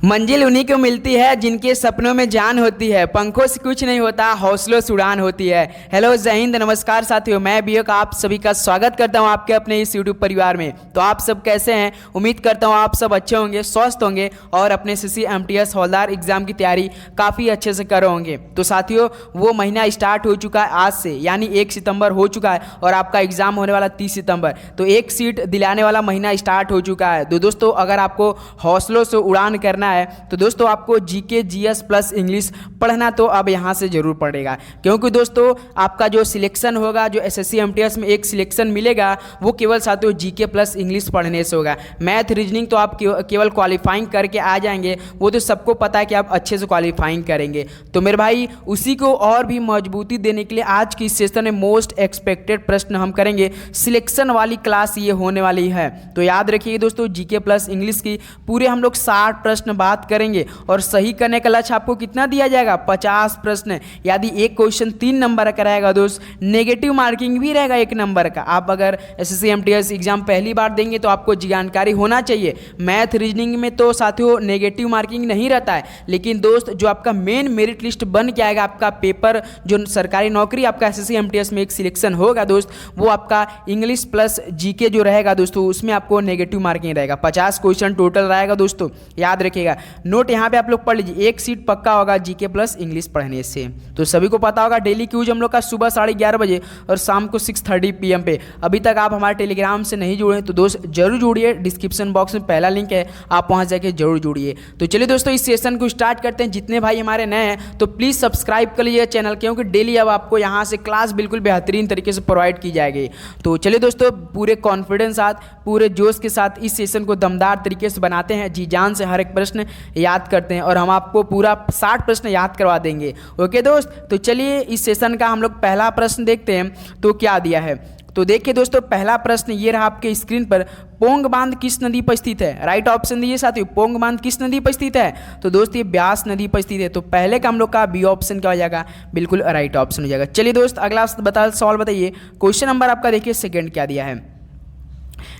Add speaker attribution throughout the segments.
Speaker 1: मंजिल उन्हीं को मिलती है जिनके सपनों में जान होती है, पंखों से कुछ नहीं होता, हौसलों से उड़ान होती है। हेलो, जय हिंद, नमस्कार साथियों, मैं विवेक आप सभी का स्वागत करता हूं आपके अपने इस यूट्यूब परिवार में। तो आप सब कैसे हैं? उम्मीद करता हूं आप सब अच्छे होंगे, स्वस्थ होंगे और अपने CCMTS हवलदार एग्जाम की तैयारी काफ़ी अच्छे से कर रहे होंगे। तो साथियों, वो महीना स्टार्ट हो चुका है आज से, यानी 1 सितंबर हो चुका है और आपका एग्जाम होने वाला 30 सितंबर। तो एक सीट दिलाने वाला महीना स्टार्ट हो चुका है। तो दोस्तों, अगर आपको हौसलों से उड़ान करना है तो दोस्तों आपको GK GS प्लस इंग्लिश पढ़ना तो अब यहाँ से जरूर पड़ेगा, क्योंकि दोस्तों आपका जो सिलेक्शन होगा, जो SSC-MTS में एक सिलेक्शन मिलेगा, वो केवल साथियों GK प्लस इंग्लिश पढ़ने से होगा। मैथ रीजनिंग तो आप केवल क्वालिफाइंग करके आ जाएंगे, वो तो सबको पता है कि आप अच्छे से क्वालिफाइंग करेंगे। तो मेरे भाई, उसी को और भी मजबूती देने के लिए आज की इस सेशन में मोस्ट एक्सपेक्टेड प्रश्न हम करेंगे। सिलेक्शन वाली क्लास ये होने वाली है, तो याद रखिए दोस्तों, GK प्लस इंग्लिश की पूरे हम लोग 60 प्रश्न बात करेंगे और सही करने का लक्ष्य आपको कितना दिया जाएगा? 50 प्रश्न। यदि एक क्वेश्चन 3 नंबर का रहेगा दोस्त, नेगेटिव मार्किंग भी रहेगा 1 नंबर का। आप अगर SSC-MTS एग्जाम पहली बार देंगे तो आपको जानकारी होना चाहिए। मैथ रीजनिंग में तो साथियों नेगेटिव मार्किंग नहीं रहता है, लेकिन दोस्त जो आपका मेन मेरिट लिस्ट बन के आएगा, आपका पेपर जो सरकारी नौकरी आपका SSC-MTS में एक सिलेक्शन होगा दोस्त, वो आपका इंग्लिश प्लस GK जो रहेगा दोस्तों, उसमें आपको नेगेटिव मार्किंग रहेगा। 50 क्वेश्चन टोटल रहेगा दोस्तों, याद रखिएगा। नोट यहाँ पे आप लोग पढ़ लीजिए, एक सीट पक्का होगा GK प्लस इंग्लिश पढ़ने से। तो सभी को पता होगा डेली क्यूज हम लोग का सुबह 11:30 बजे और शाम को 6:30 PM पे। अभी तक आप हमारे टेलीग्राम से नहीं जुड़े तो दोस्त जरूर जुड़िए, डिस्क्रिप्शन बॉक्स में पहला लिंक है, आप वहाँ जाके जरूर जुड़िए। तो चलिए दोस्तों, इस सेशन को स्टार्ट करते हैं। जितने भाई हमारे नए हैं तो प्लीज़ सब्सक्राइब कर लीजिए चैनल, क्योंकि डेली अब आपको यहाँ से क्लास बिल्कुल बेहतरीन तरीके से प्रोवाइड की जाएगी। तो चलिए दोस्तों, पूरे कॉन्फिडेंस साथ, पूरे जोश के साथ इस सेशन को दमदार तरीके से बनाते हैं, जी जान से हर एक प्रश्न याद करते हैं और हम आपको पूरा 60 प्रश्न याद करवा देंगे। ओके दोस्त, तो चलिए इस सेशन का हम लोग पहला प्रश्न देखते हैं तो क्या दिया है। तो देखिए दोस्तों, पहला प्रश्न ये रहा आपके स्क्रीन पर। पोंग बांध किस नदी पर स्थित है? राइट ऑप्शन दीजिए साथियों, पोंग बांध किस नदी पर स्थित है? तो दोस्त ये ब्यास नदी पर स्थित है। तो पहले का हम लोग का बी ऑप्शन क्या हो जाएगा? बिल्कुल राइट ऑप्शन हो जाएगा। चलिए दोस्त, अगला सवाल बताइए। क्वेश्चन नंबर आपका देखिए सेकंड क्या दिया है।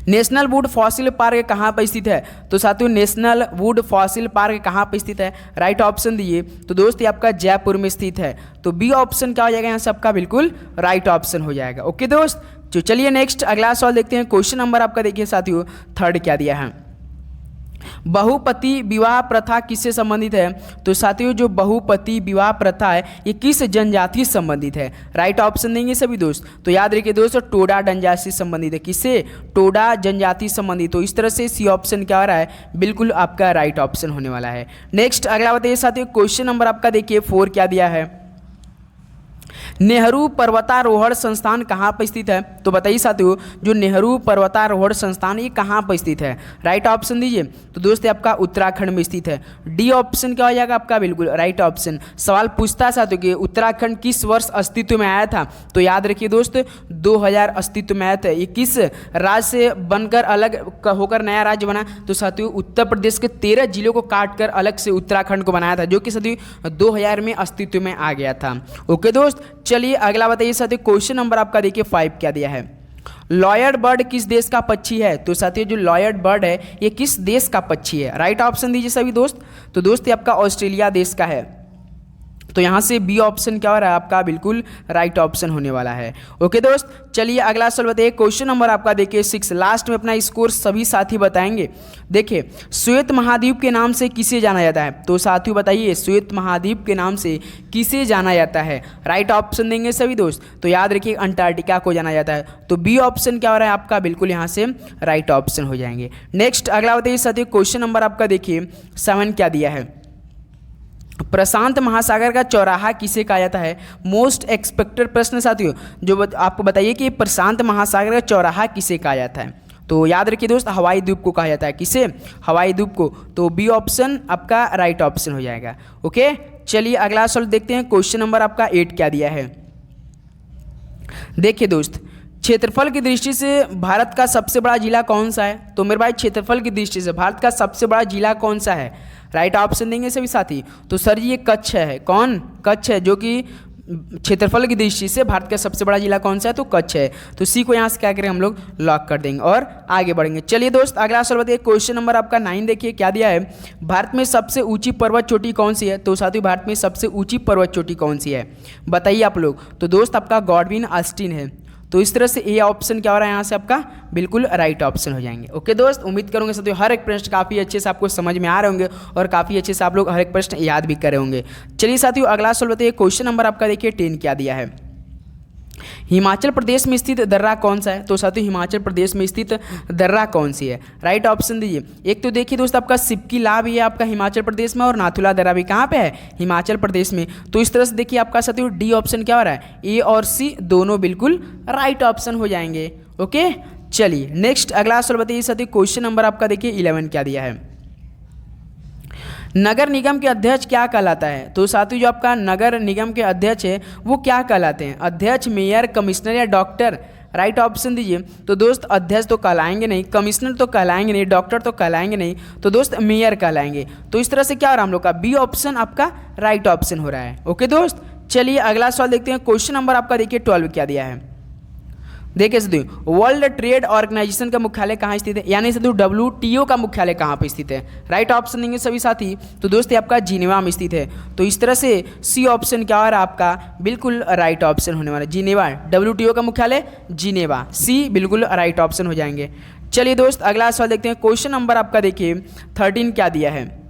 Speaker 1: नेशनल वुड फॉसिल पार्क कहाँ पर स्थित है? तो साथियों नेशनल वुड फॉसिल पार्क कहाँ पर स्थित है? राइट ऑप्शन दिए। तो दोस्त ये आपका जयपुर में स्थित है। तो बी ऑप्शन क्या हो जाएगा यहाँ से? आपका बिल्कुल राइट ऑप्शन हो जाएगा। ओके दोस्त, तो चलिए नेक्स्ट अगला सवाल देखते हैं। क्वेश्चन नंबर आपका देखिए साथियों थर्ड क्या दिया है। बहुपति विवाह प्रथा किससे संबंधित है? तो साथियों जो बहुपति विवाह प्रथा है ये किस जनजाति से संबंधित है? राइट ऑप्शन देंगे सभी दोस्त। तो याद रखिए दोस्तों, टोडा जनजाति से संबंधित है। किससे? टोडा जनजाति से संबंधित। तो इस तरह से सी ऑप्शन क्या हो रहा है? बिल्कुल आपका राइट ऑप्शन होने वाला है। नेक्स्ट अगला बताइए साथियों, क्वेश्चन नंबर आपका देखिए 4 क्या दिया है। नेहरू पर्वतारोहण संस्थान कहाँ पर स्थित है? तो बताइए साथियों, जो नेहरू पर्वतारोहण संस्थान ये कहाँ पर स्थित है? राइट ऑप्शन दीजिए। तो दोस्त आपका उत्तराखंड में स्थित है। डी ऑप्शन क्या हो जाएगा आपका? बिल्कुल राइट ऑप्शन। सवाल पूछता है साथियों कि उत्तराखंड किस वर्ष अस्तित्व में आया था? तो याद रखिए दोस्त 2000 अस्तित्व में आया था। ये किस राज्य से बनकर अलग होकर नया राज्य बना? तो साथियों उत्तर प्रदेश के 13 जिलों को काटकर अलग से उत्तराखंड को बनाया था, जो कि साथियों 2000 में अस्तित्व में आ गया था। ओके दोस्त, चलिए अगला बताइए साथियों। क्वेश्चन नंबर आपका देखिए 5 क्या दिया है। लॉयड बर्ड किस देश का पक्षी है? तो साथियों जो लॉयड बर्ड है ये किस देश का पक्षी है? राइट ऑप्शन दीजिए सभी दोस्त। तो दोस्त ये आपका ऑस्ट्रेलिया देश का है। तो यहाँ से बी ऑप्शन क्या हो रहा है? आपका बिल्कुल राइट ऑप्शन होने वाला है। ओके दोस्त, चलिए अगला सवाल बताइए। क्वेश्चन नंबर आपका देखिए 6। लास्ट में अपना स्कोर सभी साथी बताएंगे। देखिए, श्वेत महाद्वीप के नाम से किसे जाना जाता है? तो साथियों बताइए, श्वेत महाद्वीप के नाम से किसे जाना जाता है? राइट ऑप्शन देंगे सभी दोस्त। तो याद रखिए अंटार्कटिका को जाना जाता है। तो बी ऑप्शन क्या हो रहा है? आपका बिल्कुल यहाँ से राइट ऑप्शन हो जाएंगे। नेक्स्ट अगला बताइए साथियों। क्वेश्चन नंबर आपका देखिए 7 क्या दिया है। प्रशांत महासागर का चौराहा किसे कहा जाता है? मोस्ट एक्सपेक्टेड प्रश्न साथियों, जो आपको बताइए कि प्रशांत महासागर का चौराहा किसे कहा जाता है? तो याद रखिए दोस्त हवाई द्वीप को कहा जाता है। किसे? हवाई द्वीप को। तो बी ऑप्शन आपका राइट ऑप्शन हो जाएगा। ओके, चलिए अगला सवाल देखते हैं। क्वेश्चन नंबर आपका 8 क्या दिया है। देखिए दोस्त, क्षेत्रफल की दृष्टि से भारत का सबसे बड़ा जिला कौन सा है? तो मेरे भाई क्षेत्रफल की दृष्टि से भारत का सबसे बड़ा जिला कौन सा है? राइट ऑप्शन देंगे सभी साथी। तो सर जी ये कच्छ है। कौन? कच्छ है, जो कि क्षेत्रफल की दृष्टि से भारत का सबसे बड़ा जिला कौन सा है? तो कच्छ है। तो सी को यहाँ से क्या करें हम लोग लॉक कर देंगे और आगे बढ़ेंगे। चलिए दोस्त अगला सवाल बताइए, क्वेश्चन नंबर आपका 9 देखिए क्या दिया है। भारत में सबसे ऊंची पर्वत चोटी कौन सी है? तो साथियों भारत में सबसे ऊंची पर्वत चोटी कौन सी है बताइए आप लोग। तो दोस्त आपका गॉडविन ऑस्टिन है। तो इस तरह से ए ऑप्शन क्या हो रहा है यहाँ से आपका बिल्कुल राइट ऑप्शन हो जाएंगे। ओके दोस्त, उम्मीद करूँगा साथियों हर एक प्रश्न काफ़ी अच्छे से आपको समझ में आ रहे होंगे और काफ़ी अच्छे से आप लोग हर एक प्रश्न याद भी कर रहे होंगे। चलिए साथियों अगला सवाल बताइए, क्वेश्चन नंबर आपका देखिए 10 क्या दिया है। हिमाचल प्रदेश में स्थित दर्रा कौन सा है? तो साथियों हिमाचल प्रदेश में स्थित दर्रा कौन सी है? राइट ऑप्शन दीजिए। एक तो देखिए दोस्त आपका सिपकी ला भी है आपका हिमाचल प्रदेश में और नाथुला दर्रा भी कहाँ पे है? हिमाचल प्रदेश में। तो इस तरह से देखिए आपका साथियों डी ऑप्शन क्या हो रहा है? ए और सी दोनों बिल्कुल राइट ऑप्शन हो जाएंगे। ओके चलिए नेक्स्ट अगला सवाल बताइए साथियों, क्वेश्चन नंबर आपका देखिए 11 क्या दिया है। नगर निगम के अध्यक्ष क्या कहलाता है? तो साथियों जो आपका नगर निगम के अध्यक्ष है वो क्या कहलाते हैं? अध्यक्ष, मेयर, कमिश्नर या डॉक्टर? राइट ऑप्शन दीजिए। तो दोस्त अध्यक्ष तो कहलाएंगे नहीं, कमिश्नर तो कहलाएंगे नहीं, डॉक्टर तो कहलाएंगे नहीं, तो दोस्त मेयर कहलाएंगे। तो इस तरह से क्या हो रहा है हम लोग का बी ऑप्शन आपका राइट ऑप्शन हो रहा है। ओके दोस्त चलिए अगला सवाल देखते हैं, क्वेश्चन नंबर आपका देखिए 12 क्या दिया है। देखिए साथियों वर्ल्ड ट्रेड ऑर्गेनाइजेशन का मुख्यालय कहाँ स्थित है? यानी साथियों WTO का मुख्यालय कहाँ पर स्थित है? राइट ऑप्शन देंगे सभी साथी। तो दोस्त ये आपका जिनेवा में स्थित है। तो इस तरह से सी ऑप्शन क्या हो रहा है आपका बिल्कुल राइट ऑप्शन होने वाला है। जिनेवा, WTO का मुख्यालय जिनेवा, सी बिल्कुल राइट ऑप्शन हो जाएंगे। चलिए दोस्त अगला सवाल देखते हैं, क्वेश्चन नंबर आपका देखिए 13 क्या दिया है।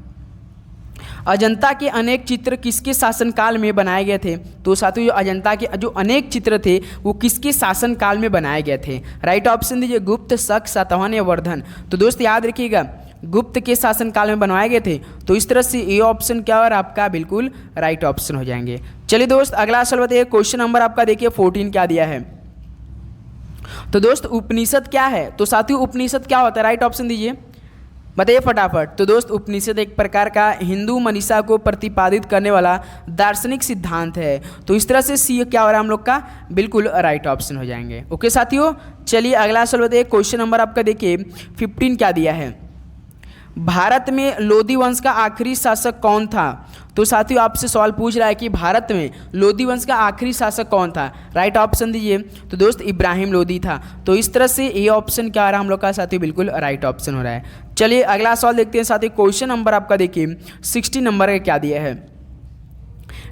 Speaker 1: अजंता के अनेक चित्र किसके शासनकाल में बनाए गए थे? तो साथियों अजंता के जो अनेक चित्र थे वो किसके शासनकाल में बनाए गए थे? राइट ऑप्शन दीजिए। गुप्त, शक, सातवाहन या वर्धन? तो दोस्त याद रखिएगा गुप्त के शासनकाल में बनवाए गए थे। तो इस तरह से ए ऑप्शन क्या और आपका बिल्कुल राइट ऑप्शन हो जाएंगे। चलिए दोस्त अगला सवाल बताइए, क्वेश्चन नंबर आपका देखिए 14 क्या दिया है। तो दोस्त उपनिषद क्या है? तो साथियों उपनिषद क्या होता है? राइट ऑप्शन दीजिए बताइए फटाफट। तो दोस्त उपनिषद एक प्रकार का हिंदू मनीषा को प्रतिपादित करने वाला दार्शनिक सिद्धांत है। तो इस तरह से सी क्या हो रहा है हम लोग का बिल्कुल राइट ऑप्शन हो जाएंगे। ओके साथियों चलिए अगला सवाल बताइए, क्वेश्चन नंबर आपका देखिए 15 क्या दिया है। भारत में लोधी वंश का आखिरी शासक कौन था? तो साथियों आपसे सवाल पूछ रहा है कि भारत में लोधी वंश का आखिरी शासक कौन था? राइट ऑप्शन दीजिए। तो दोस्त इब्राहिम लोधी था। तो इस तरह से ए ऑप्शन क्या आ रहा है हम लोग का साथियों बिल्कुल राइट ऑप्शन हो रहा है। चलिए अगला सवाल देखते हैं साथियों, क्वेश्चन नंबर आपका देखिए 60 नंबर का क्या दिया है।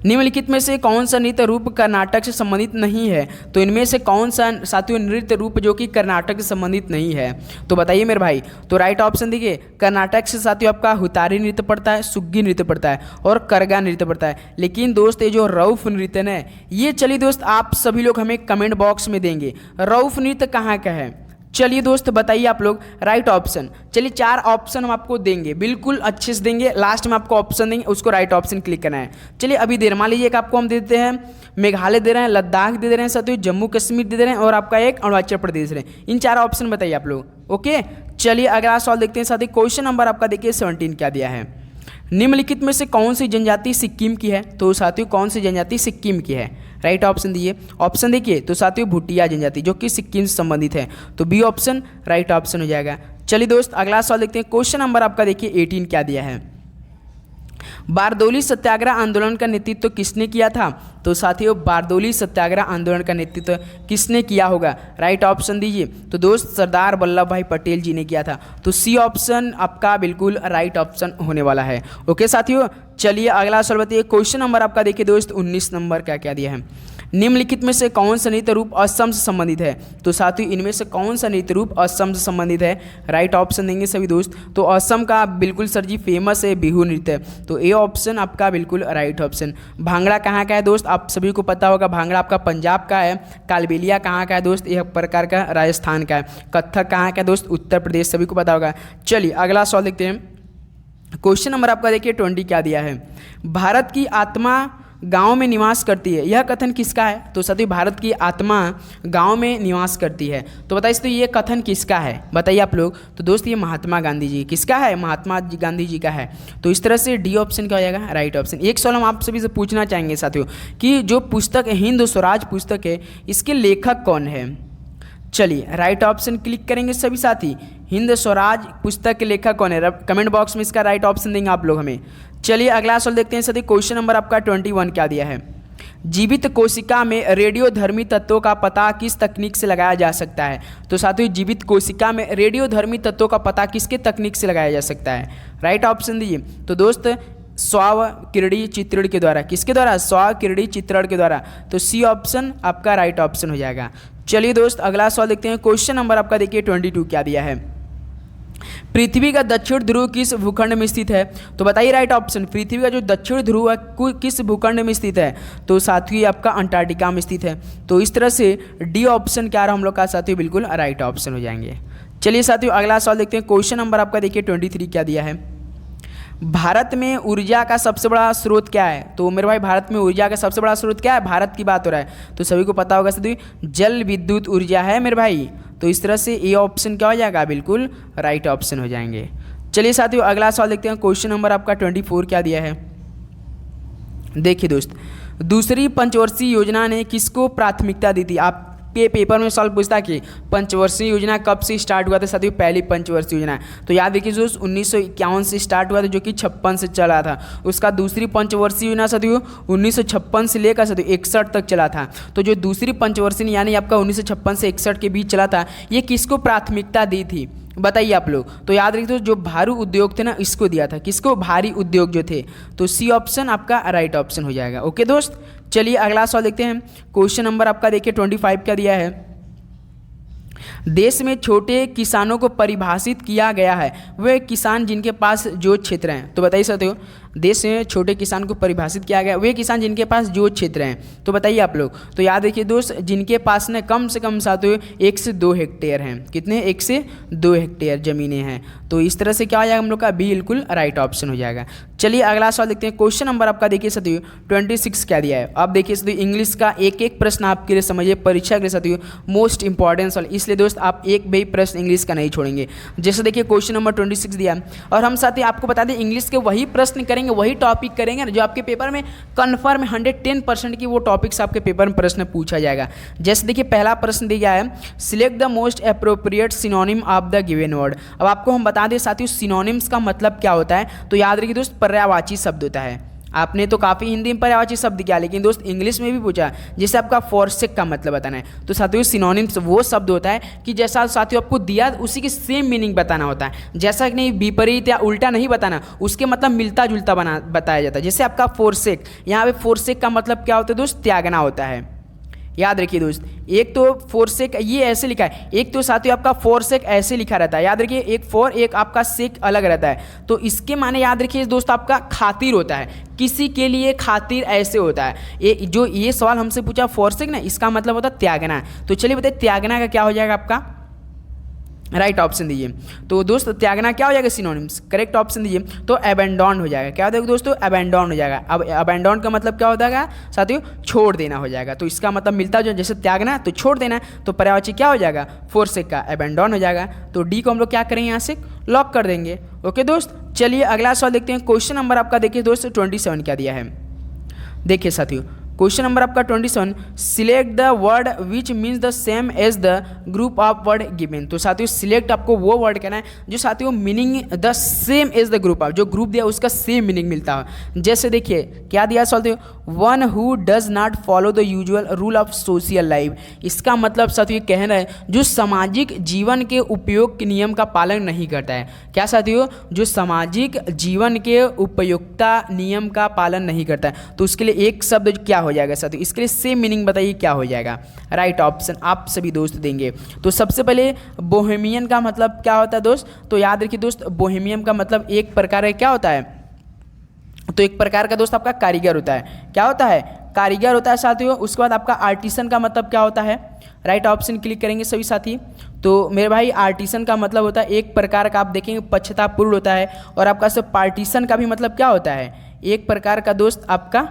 Speaker 1: निम्नलिखित में से कौन सा नृत्य रूप कर्नाटक से संबंधित नहीं है? तो इनमें से कौन सा साथियों नृत्य रूप जो कि कर्नाटक से संबंधित नहीं है? तो बताइए मेरे भाई। तो राइट ऑप्शन देखिए कर्नाटक से साथियों आपका हुतारी नृत्य पड़ता है, सुग्गी नृत्य पड़ता है और करगा नृत्य पड़ता है। लेकिन दोस्त ये जो रऊफ नृत्य है ये चलिए दोस्त आप सभी लोग हमें कमेंट बॉक्स में देंगे रऊफ नृत्य कहाँ का है। चलिए दोस्त बताइए आप लोग राइट ऑप्शन। चलिए 4 ऑप्शन हम आपको देंगे बिल्कुल अच्छे से देंगे, लास्ट में आपको ऑप्शन देंगे उसको राइट ऑप्शन क्लिक करना है। चलिए अभी देर मान लीजिए कि आपको हम दे देते हैं मेघालय दे रहे हैं, लद्दाख दे रहे हैं साथियों, जम्मू कश्मीर दे रहे हैं और आपका एक अरुणाचल प्रदेश दे रहे हैं। इन 4 ऑप्शन बताइए आप लोग। ओके चलिए अगला सवाल देखते हैं साथियों, क्वेश्चन नंबर आपका देखिए 17 क्या दिया है। निम्नलिखित में से कौन सी जनजाति सिक्किम की है? तो साथियों कौन सी जनजाति सिक्किम की है? राइट ऑप्शन दीजिए। ऑप्शन देखिए तो साथियों भूटिया जनजाति जो कि सिक्किम से संबंधित है। तो बी ऑप्शन राइट ऑप्शन हो जाएगा। चलिए दोस्त अगला सवाल देखते हैं, क्वेश्चन नंबर आपका देखिए 18 क्या दिया है। बारदौली सत्याग्रह आंदोलन का नेतृत्व किसने किया था? तो साथियों बारदौली सत्याग्रह आंदोलन का नेतृत्व किसने किया होगा? राइट ऑप्शन दीजिए। तो दोस्त सरदार वल्लभ भाई पटेल जी ने किया था। तो सी ऑप्शन आपका बिल्कुल राइट ऑप्शन होने वाला है। ओके साथियों चलिए अगला सवाल बताइए, क्वेश्चन नंबर आपका देखिए दोस्त 19 नंबर का क्या दिया है। निम्नलिखित में से कौन सा नृत्य रूप असम से संबंधित है? तो साथियों इनमें से कौन सा नृत्य रूप असम से संबंधित है? राइट ऑप्शन देंगे सभी दोस्त। तो असम का बिल्कुल सर जी फेमस है बिहू नृत्य। तो ए ऑप्शन आपका बिल्कुल राइट ऑप्शन। भांगड़ा कहाँ का है दोस्त? आप सभी को पता होगा भांगड़ा आपका पंजाब का है। कालबेलिया कहाँ का है दोस्त? यह प्रकार का राजस्थान का है। कत्थक कहाँ का है दोस्त? उत्तर प्रदेश, सभी को पता होगा। चलिए अगला सवाल देखते हैं, क्वेश्चन नंबर आपका देखिए 20 क्या दिया है। भारत की आत्मा गांव में निवास करती है, यह कथन किसका है? तो साथियों भारत की आत्मा गांव में निवास करती है। तो बताइए तो ये कथन किसका है बताइए आप लोग। तो दोस्त ये महात्मा गांधी जी किसका है? महात्मा गांधी जी का है। तो इस तरह से डी ऑप्शन क्या हो जाएगा राइट ऑप्शन। एक सवाल हम आप सभी से पूछना चाहेंगे साथियों कि जो पुस्तक हिंद स्वराज पुस्तक है इसके लेखक कौन है? चलिए राइट ऑप्शन क्लिक करेंगे सभी साथी। हिंद स्वराज पुस्तक के लेखक कौन है? कमेंट बॉक्स में इसका राइट ऑप्शन देंगे आप लोग हमें। चलिए अगला सवाल देखते हैं साथी, क्वेश्चन नंबर आपका 21 क्या दिया है। जीवित कोशिका में रेडियोधर्मी तत्वों का पता किस तकनीक से लगाया जा सकता है? तो साथियों जीवित कोशिका में रेडियोधर्मी तत्वों का पता किसके तकनीक से लगाया जा सकता है? राइट ऑप्शन दीजिए। तो दोस्त स्वकिरणीय चित्रण के द्वारा। किसके द्वारा? स्वकिरणीय चित्रण के द्वारा। तो सी ऑप्शन आपका राइट ऑप्शन हो जाएगा। चलिए दोस्त अगला सवाल देखते हैं। क्वेश्चन नंबर आपका देखिए 22 क्या दिया है। पृथ्वी का दक्षिण ध्रुव किस भूखंड में स्थित है? तो बताइए राइट ऑप्शन। पृथ्वी का जो दक्षिण ध्रुव है किस भूखंड में स्थित है? तो साथियों आपका अंटार्कटिका में स्थित है। तो इस तरह से डी ऑप्शन क्या रहा हम लोग का साथियों? बिल्कुल राइट ऑप्शन हो जाएंगे। चलिए साथियों अगला सवाल देखते हैं। क्वेश्चन नंबर आपका देखिए 23 क्या दिया है। भारत में ऊर्जा का सबसे बड़ा स्रोत क्या है? तो मेरे भाई भारत में ऊर्जा का सबसे बड़ा स्रोत क्या है? भारत की बात हो रहा है तो सभी को पता होगा साथियों जल विद्युत ऊर्जा है मेरे भाई। तो इस तरह से ये ऑप्शन क्या हो जाएगा? बिल्कुल राइट ऑप्शन हो जाएंगे। चलिए साथियों अगला सवाल देखते हैं। क्वेश्चन नंबर आपका 24 क्या दिया है। देखिए दोस्त, दूसरी पंचवर्षीय योजना ने किसको प्राथमिकता दी थी? आप पे पेपर में सवाल पूछता कि पंचवर्षीय योजना कब से स्टार्ट हुआ था? साथियों पहली पंचवर्षीय योजना तो याद रखिए दोस्त 1951 से स्टार्ट हुआ था, जो कि 56 से चला था। उसका दूसरी पंचवर्षीय योजना साथियों 1956 से लेकर साथियों 61 तक चला था। तो जो दूसरी पंचवर्षीय यानी आपका 1956 से 61 के बीच चला था, ये किसको प्राथमिकता दी थी बताइए आप लोग? तो याद रखिए जो भारी उद्योग थे ना, इसको दिया था। किसको? भारी उद्योग जो थे। तो सी ऑप्शन आपका राइट ऑप्शन हो जाएगा। ओके दोस्त, चलिए अगला सवाल देखते हैं। क्वेश्चन नंबर आपका देखिए 25 क्या दिया है। देश में छोटे किसानों को परिभाषित किया गया है, वे किसान जिनके पास जो क्षेत्र हैं। तो बताइए साथियों देश में छोटे किसान को परिभाषित किया गया, वे किसान जिनके पास जो क्षेत्र हैं। तो बताइए आप लोग? तो याद रखिए दोस्त जिनके पास न कम से कम साथियों 1 से 2 हेक्टेयर हैं। कितने? 1 से 2 हेक्टेयर ज़मीनें हैं। तो इस तरह से क्या हो जाएगा हम लोग का? बिल्कुल राइट ऑप्शन हो जाएगा। चलिए अगला सवाल देखते हैं। क्वेश्चन नंबर आपका देखिए साथियों 26 क्या दिया है। अब देखिए साथियों इंग्लिश का एक एक प्रश्न आपके लिए समझिए, परीक्षा के लिए साथियों मोस्ट इंपॉर्टेंट सवाल, इसलिए दोस्त आप एक भी प्रश्न इंग्लिश का नहीं छोड़ेंगे। जैसे देखिए क्वेश्चन नंबर 26 दिया और हम साथियों आपको बता दें इंग्लिश के वही प्रश्न करेंगे, वही टॉपिक करेंगे जो आपके पेपर में कन्फर्म 110% की वो टॉपिक्स आपके पेपर में प्रश्न पूछा जाएगा। जैसे देखिए पहला प्रश्न दिया है, select the most appropriate synonym of the given word. अब आपको हम बता दें साथियों सिनोनिम्स का मतलब क्या होता है। तो याद रखिए दोस्त पर्यायवाची शब्द होता है। आपने तो काफ़ी हिंदी में पर्यायवाची शब्द किया, लेकिन दोस्त इंग्लिश में भी पूछा जैसे आपका फॉरसेक का मतलब बताना है। तो साथियों सिनोनिम्स वो शब्द होता है कि जैसा साथियों आपको दिया उसी की सेम मीनिंग बताना होता है। जैसा कि नहीं विपरीत या उल्टा नहीं बताना, उसके मतलब मिलता जुलता बताया जाता है। जैसे आपका फॉरसेक, यहाँ पे फॉरसेक का मतलब क्या होता है दोस्त? त्यागना होता है। याद रखिए दोस्त एक तो फॉरसेक ये ऐसे लिखा है, एक तो साथियों आपका फॉरसेक ऐसे लिखा रहता है। याद रखिए एक फॉर एक आपका सेक अलग रहता है। तो इसके माने याद रखिए दोस्त आपका खातिर होता है, किसी के लिए खातिर ऐसे होता है। जो ये सवाल हमसे पूछा फॉरसेक ना, इसका मतलब होता है त्यागना। तो चलिए बताइए त्यागना का क्या हो जाएगा आपका? राइट ऑप्शन दीजिए। तो दोस्त त्यागना क्या हो जाएगा? सिनोनिम्स। करेक्ट ऑप्शन दीजिए। तो अबेंडन हो जाएगा। क्या हो जाएगा दोस्तों? अबेंडन हो जाएगा। अब अबेंडन का मतलब क्या होता है साथियों? छोड़ देना हो जाएगा। तो इसका मतलब मिलता जो जैसे त्यागना तो छोड़ देना, तो पर्यायवाची क्या हो जाएगा? फॉरसेक का अबेंडन हो जाएगा। तो डी को हम लोग क्या करेंगे? यहाँ से लॉक कर देंगे। ओके दोस्त, चलिए अगला सवाल देखते हैं। क्वेश्चन नंबर आपका देखिए दोस्त 27 क्या दिया है। देखिए साथियों क्वेश्चन नंबर आपका 27, select the word which means the same as the group of word given. तो साथियों सिलेक्ट आपको वो वर्ड कहना है जो साथियों meaning the same as the group of, जो ग्रुप दिया उसका सेम मीनिंग मिलता है। जैसे देखिए क्या दिया साथियों, one who does not follow the usual rule of social life. इसका मतलब साथियों कह रहे हैं जो सामाजिक जीवन के उपयोग के नियम का पालन नहीं करता है। क्या साथियों? जो सामाजिक जीवन के उपयोगिता नियम का पालन नहीं करता है। तो उसके लिए एक शब्द क्या हो जाएगा साथियों? इसके लिए सेम मीनिंग बताइए क्या हो जाएगा? राइट ऑप्शन आप सभी दोस्त देंगे। तो सबसे पहले बोहेमियन का मतलब क्या होता है दोस्त? तो याद रखिए दोस्त बोहेमियन का मतलब एक प्रकार का क्या होता है? तो एक प्रकार का दोस्त आपका कारीगर होता है। क्या होता है? कारीगर होता है साथियों। उसके बाद आपका आर्टिसन का मतलब क्या होता है? राइट ऑप्शन क्लिक करेंगे सभी साथी। तो मेरे भाई आर्टिसन का मतलब होता है एक प्रकार का, आप देखेंगे पश्चातापूर्ण होता है। और आपका सब पार्टीशन का भी मतलब क्या होता है? एक प्रकार का दोस्त आपका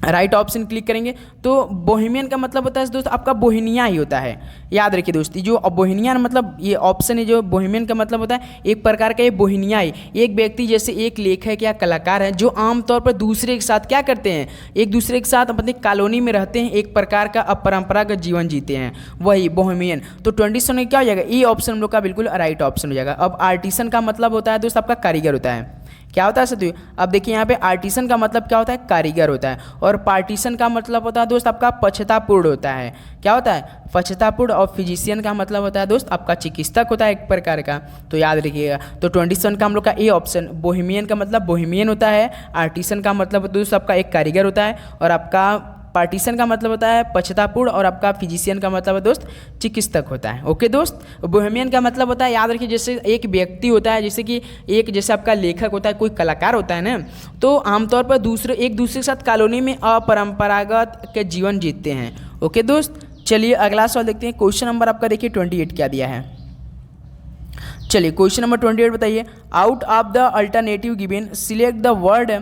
Speaker 1: राइट ऑप्शन क्लिक करेंगे। तो बोहेमियन का मतलब होता है दोस्त आपका बोहेनिया ही होता है। याद रखिए दोस्त जो बोहेनिया मतलब ये ऑप्शन है, जो बोहेमियन का मतलब होता है एक प्रकार का ये बोहेनिया ही, एक व्यक्ति जैसे एक लेखक या कलाकार है जो आमतौर पर दूसरे के साथ क्या करते हैं? एक दूसरे के साथ अपनी कॉलोनी में रहते हैं, एक प्रकार का अपरंपरागत जीवन जीते हैं, वही बोहेमियन। तो 27 में क्या हो जाएगा? ये ऑप्शन हम लोग का बिल्कुल राइट ऑप्शन हो जाएगा। अब आर्टिसन का मतलब होता है दोस्त आपका कारीगर होता है। क्या होता है साथियों? अब देखिए यहाँ पे आर्टिसन का मतलब क्या होता है? कारीगर होता है। और पार्टीशन का मतलब होता है दोस्त आपका पश्चातापूर्ण होता है। क्या होता है? पश्चातापूर्ण। और फिजिशियन का मतलब होता है दोस्त आपका चिकित्सक होता है एक प्रकार का, तो याद रखिएगा। तो 27 का हम लोग का ए ऑप्शन। बोहेमियन का मतलब बोहेमियन होता है। आर्टिसन का मतलब दोस्त आपका एक कारीगर होता है। और आपका पार्टीशन का मतलब होता है पश्चातापूर्ण। और आपका फिजिशियन का मतलब है दोस्त चिकित्सक होता है। ओके दोस्त। बोहेमियन का मतलब होता है, याद रखिए, जैसे एक व्यक्ति होता है, जैसे कि एक जैसे आपका लेखक होता है, कोई कलाकार होता है ना, तो आमतौर पर एक दूसरे के साथ कॉलोनी में अपरंपरागत के जीवन जीतते हैं। ओके दोस्त, चलिए अगला सवाल देखते हैं। क्वेश्चन नंबर आपका देखिए 28 क्या दिया है। चलिए क्वेश्चन नंबर 28 बताइए। Out of the alternative given select the word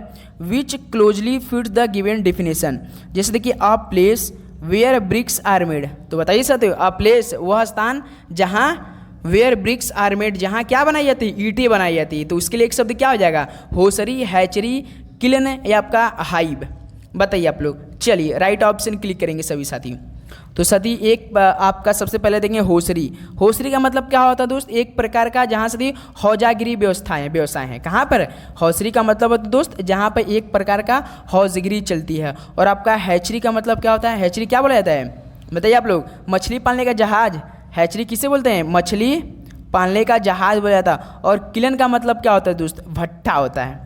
Speaker 1: which closely fits the given definition. जैसे देखिए a place where bricks are made, तो बताइए साथियों, अ प्लेस वह स्थान जहाँ वेयर ब्रिक्स आर मेड, जहाँ क्या बनाई जाती है? ईंटें बनाई जाती है। तो उसके लिए एक शब्द क्या हो जाएगा? होसरी, हैचरी, किलन या आपका हाइब। बताइए आप लोग। चलिए राइट ऑप्शन क्लिक करेंगे सभी साथी। तो सदी एक आपका सबसे पहले देखेंगे होसरी। होसरी का मतलब क्या होता है दोस्त? एक प्रकार का जहाँ सदी हौजागिरी व्यवसाय हैं। कहाँ पर? होसरी का मतलब होता है दोस्त जहाँ पर एक प्रकार का हौजगिरी चलती है। और आपका हैचरी का मतलब क्या होता है? हैचरी क्या बोला जाता है? बताइए आप लोग। मछली पालने का जहाज, हैचरी किसे बोलते हैं? मछली पालने का जहाज बोला जाता है। और किलन का मतलब क्या होता है दोस्त? भट्ठा होता है।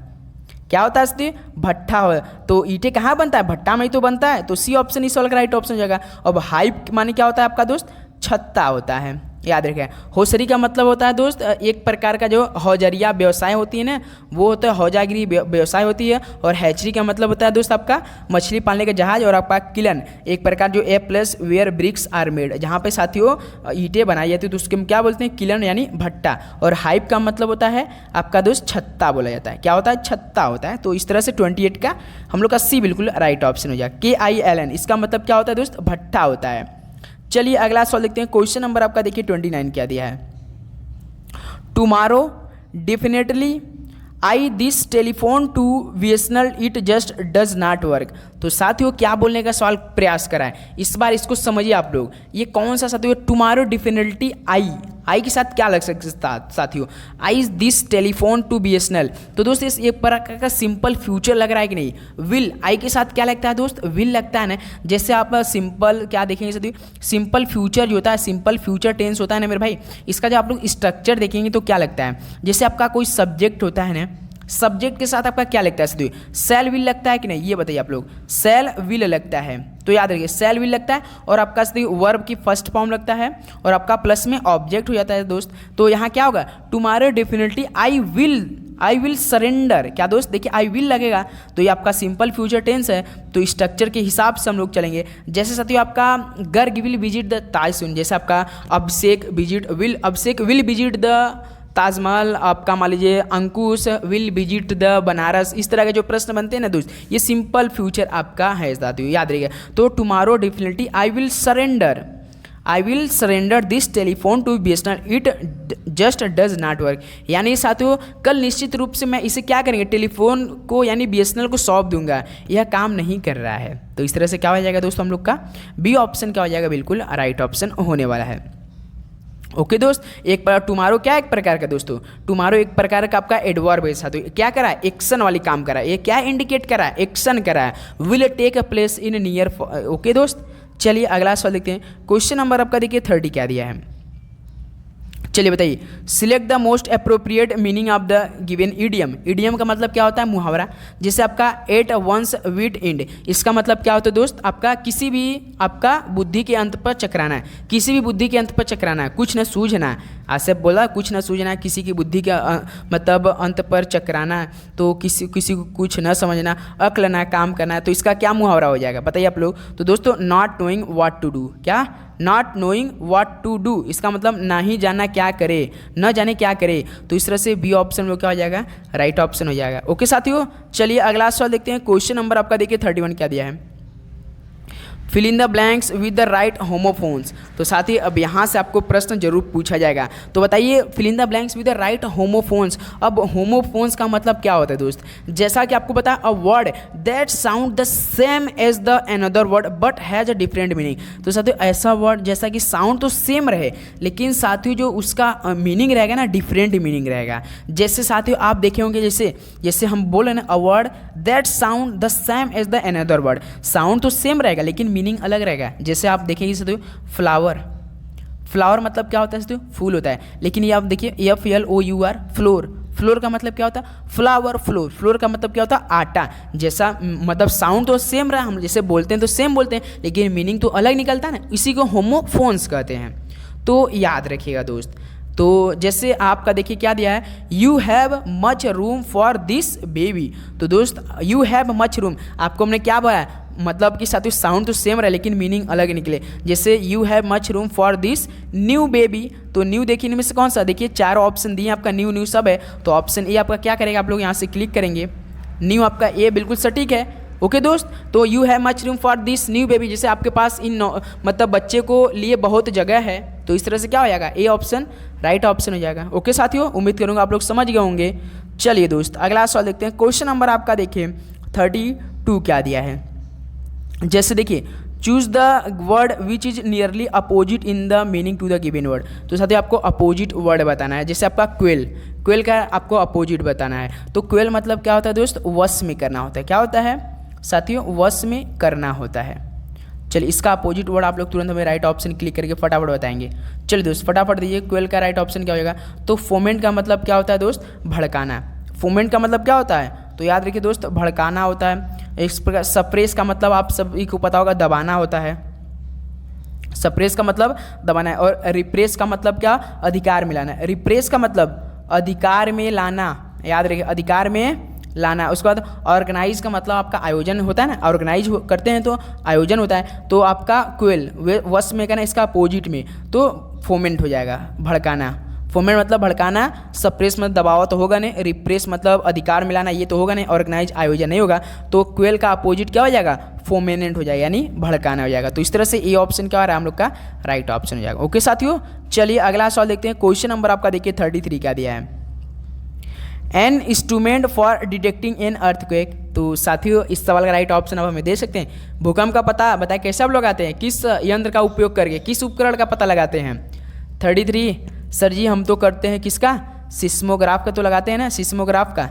Speaker 1: क्या होता है इसलिए? भट्ठा हो। तो ईंटें कहाँ बनता है? भट्ठा में ही तो बनता है। तो सी ऑप्शन इस वाला का राइट ऑप्शन हो जाएगा। अब हाइप माने क्या होता है आपका दोस्त? छत्ता होता है। याद रखें। होसरी का मतलब होता है दोस्त एक प्रकार का जो हौजरिया व्यवसाय होती है ना, वो होता है हौजागिरी व्यवसाय होती है। और हैचरी का मतलब होता है दोस्त आपका मछली पालने का जहाज। और आपका किलन एक प्रकार जो a place where bricks are made, जहाँ पे साथियों ईंटें बनाई जाती है, तो उसके हम क्या बोलते हैं? किलन यानी भट्टा। और हाइप का मतलब होता है आपका दोस्त छत्ता बोला जाता है। क्या होता है? छत्ता होता है। तो इस तरह से 28 का हम लोग का सी बिल्कुल राइट ऑप्शन हो जाएगा। KILN इसका मतलब क्या होता है दोस्त? भट्टा होता है। चलिए अगला सवाल देखते हैं। क्वेश्चन नंबर आपका देखिए 29 क्या दिया है। Tomorrow definitely I this telephone to BSNL it just does not work. तो साथियों क्या बोलने का सवाल प्रयास करा है, इस बार इसको समझिए आप लोग। ये कौन सा साथियों? टुमारो डेफिनेटली आई के साथ क्या लग सकता है साथियों? आई दिस टेलीफोन टू BSNL। तो दोस्त इस एक प्रकार का सिंपल फ्यूचर लग रहा है कि नहीं? विल आई के साथ क्या लगता है दोस्त? विल लगता है ना। जैसे आप सिंपल क्या देखेंगे साथियों? सिंपल फ्यूचर जो होता है, सिंपल फ्यूचर टेंस होता है ना मेरे भाई, इसका जब आप लोग स्ट्रक्चर देखेंगे तो क्या लगता है? जैसे आपका कोई सब्जेक्ट होता है ना, सब्जेक्ट के साथ आपका क्या लगता है साथियों? सेल विल लगता है कि नहीं? ये बताइए आप लोग। सेल विल लगता है। तो याद रखिए सेल विल लगता है। और आपका वर्ब की फर्स्ट फॉर्म लगता है। और आपका प्लस में ऑब्जेक्ट हो जाता है दोस्त। तो यहाँ क्या होगा? Tomorrow definitely I will surrender. क्या दोस्त? देखिए आई विल लगेगा तो ये आपका सिंपल फ्यूचर टेंस है। तो स्ट्रक्चर के हिसाब से हम लोग चलेंगे। जैसे साथियों आपका Garg will visit the Taj Mahal, जैसे आपका अभिषेक विल विजिट द ताजमहल, आपका मान लीजिए अंकुश विल विजिट द बनारस। इस तरह के जो प्रश्न बनते हैं ना दोस्त, ये सिंपल फ्यूचर आपका है साथियों, याद रहिएगा। तो tomorrow definitely I will surrender this telephone to BSNL it just does not work. यानी साथियों कल निश्चित रूप से मैं इसे क्या करेंगे? टेलीफोन को यानी BSNL को सौंप दूंगा, यह काम नहीं कर रहा है। तो इस तरह से क्या हो जाएगा दोस्तों? हम लोग का बी ऑप्शन क्या हो जाएगा? बिल्कुल राइट ऑप्शन होने वाला है। ओके दोस्त। एक बार टुमारो क्या एक प्रकार का दोस्तों? टुमारो एक प्रकार का आपका एडवर्ब है साथियों। क्या करा है? एक्शन वाली काम करा है। ये क्या इंडिकेट करा है? एक्शन करा है। Will take a place in near. Okay दोस्त। चलिए अगला सवाल देखते हैं। क्वेश्चन नंबर आपका देखिए 30 क्या दिया है। चलिए बताइए। Select the most appropriate meaning of the given idiom. Idiom का मतलब क्या होता है? मुहावरा। जैसे आपका एट वंस विट एंड, इसका मतलब क्या होता है दोस्त? आपका किसी भी आपका बुद्धि के अंत पर चकराना है। किसी भी बुद्धि के अंत पर चकराना है, कुछ न सूझना है। ऐसे बोला कुछ न सूझना है, किसी की बुद्धि के मतलब अंत पर चकराना है। तो किसी को कुछ न समझना, अक्ल ना काम करना है। तो इसका क्या मुहावरा हो जाएगा बताइए आप लोग? तो दोस्तों not knowing what to do. क्या? Not knowing what to do, इसका मतलब ना ही जाना क्या करे, न जाने क्या करे। तो इस तरह से बी ऑप्शन में क्या हो जाएगा? राइट ऑप्शन हो जाएगा। ओके साथियों। चलिए अगला सवाल देखते हैं। क्वेश्चन नंबर आपका देखिए 31 क्या दिया है। Fill in the blanks with the right homophones. तो साथ ही अब यहाँ से आपको प्रश्न जरूर पूछा जाएगा। तो बताइए fill in the blanks with the right homophones. अब होमोफोन्स का मतलब क्या होता है दोस्त? जैसा कि आपको पता है, a word that sound the same as the another word but has a different meaning. तो साथियों ऐसा वर्ड जैसा कि साउंड तो सेम रहे लेकिन साथियों जो उसका मीनिंग रहेगा ना, डिफरेंट मीनिंग रहेगा। जैसे साथियों आप देखे होंगे, जैसे हम बोले ना, a word that sound the same as the another word. Sound तो सेम रहेगा लेकिन मीनिंग अलग रहेगा। जैसे आप देखेंगे साथियों फ्लावर, फ्लावर मतलब क्या होता है साथियों? फूल होता है। लेकिन ये आप देखिए FLOUR, फ्लोर, फ्लोर का मतलब क्या होता है? फ्लावर, फ्लोर, फ्लोर का मतलब क्या होता है? आटा। जैसा मतलब साउंड तो सेम रहा, हम जैसे बोलते हैं तो सेम बोलते हैं लेकिन मीनिंग तो अलग निकलता है ना, इसी को होमोफोन्स कहते हैं। तो याद रखिएगा दोस्त। तो जैसे आपका देखिए क्या दिया है, you have much room for this baby. तो दोस्त यू हैव मच रूम, आपको हमने क्या बोला, मतलब कि साथियों साउंड तो सेम रहा लेकिन मीनिंग अलग निकले। जैसे you have much room for this new baby. तो न्यू देखिए इनमें से कौन सा, देखिए चारों ऑप्शन दिए आपका न्यू न्यू सब है। तो ऑप्शन ए आपका क्या करेगा, आप लोग यहाँ से क्लिक करेंगे, न्यू आपका ए बिल्कुल सटीक है। ओके दोस्त, तो you have much room for this new baby, जैसे आपके पास मतलब बच्चे को लिए बहुत जगह है, तो इस तरह से क्या हो जाएगा, ए ऑप्शन राइट ऑप्शन हो जाएगा। ओके साथियों, उम्मीद करूँगा आप लोग समझ गए होंगे। चलिए दोस्त अगला सवाल देखते हैं। क्वेश्चन नंबर आपका देखिए 32 क्या दिया है। जैसे देखिए choose the word which is nearly opposite in the meaning to the given word. तो साथियों आपको अपोजिट वर्ड बताना है। जैसे आपका क्वेल, क्वेल का आपको अपोजिट बताना है। तो क्वेल मतलब क्या होता है दोस्त? वश में करना होता है। क्या होता है साथियों? वश में करना होता है। चलिए इसका अपोजिट वर्ड आप लोग तुरंत हमें राइट ऑप्शन क्लिक करके फटाफट बताएंगे। चलिए दोस्त फटाफट दीजिए, क्वेल का राइट ऑप्शन क्या होगा? तो फोमेंट का मतलब क्या होता है दोस्त? भड़काना। फोमेंट का मतलब क्या होता है? तो याद रखिए दोस्त, भड़काना होता है। इस प्रकार सप्रेस का मतलब आप सभी को पता होगा, दबाना होता है। सप्रेस का मतलब दबाना है। और रिप्रेस का मतलब क्या? अधिकार में लाना। रिप्रेस का मतलब अधिकार में लाना, याद रखिए अधिकार में लाना। उसके बाद ऑर्गेनाइज का मतलब आपका आयोजन होता है ना, ऑर्गेनाइज करते हैं तो आयोजन होता है। तो आपका क्वेल वश में करना, इसका अपोजिट में तो फोमेंट हो जाएगा, भड़काना। फोमेंट मतलब भड़काना, सप्रेस मतलब दबाव तो होगा नहीं, रिप्रेस मतलब अधिकार मिलाना ये तो होगा नहीं, ऑर्गेनाइज आयोजन नहीं होगा। तो क्वेल का अपोजिट क्या हो जाएगा? फोमेनेंट हो जाएगा, यानी भड़काना हो जाएगा। तो इस तरह से ए ऑप्शन क्या हो रहा है हम लोग का? राइट ऑप्शन हो जाएगा। ओके साथियों, चलिए अगला सवाल देखते हैं। क्वेश्चन नंबर आपका देखिए 33 क्या दिया है, an instrument for detecting an earthquake. तो साथियों इस सवाल का राइट ऑप्शन आप हमें दे सकते हैं। भूकंप का पता बताए कैसे आप लगाते हैं, किस यंत्र का उपयोग करके, किस उपकरण का पता लगाते हैं? 33 सर जी हम तो करते हैं किसका? सिस्मोग्राफ का तो लगाते हैं ना, सिस्मोग्राफ का।